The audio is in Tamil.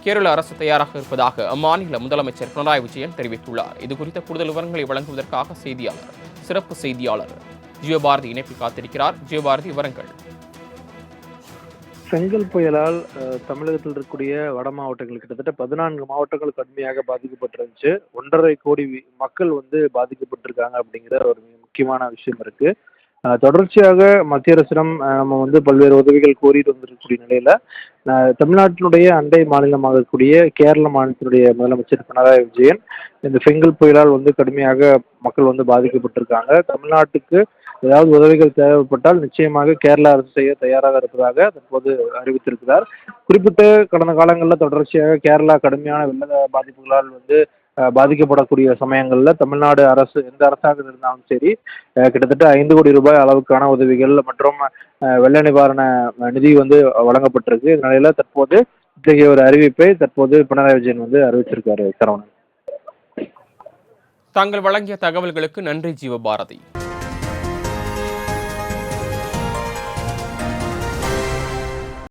கேரள அரசு தயாராக இருப்பதாக அம்மாநில முதலமைச்சர் பினராயி விஜயன் தெரிவித்துள்ளார். இதுகுறித்த கூடுதல் விவரங்களை வழங்குவதற்காக சிறப்பு செய்தியாளர் ஜியோபாரதி இணைப்பில் காத்திருக்கிறார். ஜியோபாரதி, விவரங்கள். செங்கல் புயலால் தமிழகத்தில் இருக்கக்கூடிய வட மாவட்டங்கள் கிட்டத்தட்ட 14 மாவட்டங்கள் கடுமையாக பாதிக்கப்பட்டிருந்துச்சு. 1.5 கோடி மக்கள் பாதிக்கப்பட்டிருக்காங்க அப்படிங்கிற ஒரு முக்கியமான விஷயம் இருக்கு. தொடர்ச்சியாக மத்திய அரசிடம் நம்ம பல்வேறு உதவிகள் கோரிட்டு வந்திருக்கக்கூடிய நிலையில தமிழ்நாட்டினுடைய அண்டை மாநிலமாக இருக்கக்கூடிய கேரள மாநிலத்தினுடைய முதலமைச்சர் பினராயி விஜயன் இந்த செங்கல் புயலால் கடுமையாக மக்கள் பாதிக்கப்பட்டிருக்காங்க. தமிழ்நாட்டுக்கு ஏதாவது உதவிகள் தேவைப்பட்டால் நிச்சயமாக கேரள அரசு செய்ய தயாராக இருப்பதாக தற்போது அறிவித்திருக்கிறார். குறிப்பிட்ட கடந்த காலங்களில் தொடர்ச்சியாக கேரளா கடுமையான வெள்ள பாதிப்புகளால் பாதிக்கப்படக்கூடிய சமயங்களில் தமிழ்நாடு அரசு எந்த அரசாக இருந்தாலும் சரி கிட்டத்தட்ட 5 கோடி ரூபாய் அளவுக்கான உதவிகள் மற்றும் வெள்ள நிவாரண நிதி வழங்கப்பட்டிருக்கு. இந்த நிலையில தற்போது இத்தகைய ஒரு அறிவிப்பை தற்போது பினராயி விஜயன் அறிவிச்சிருக்காரு. சரவணன், தாங்கள் வழங்கிய தகவல்களுக்கு நன்றி ஜீவபாரதி.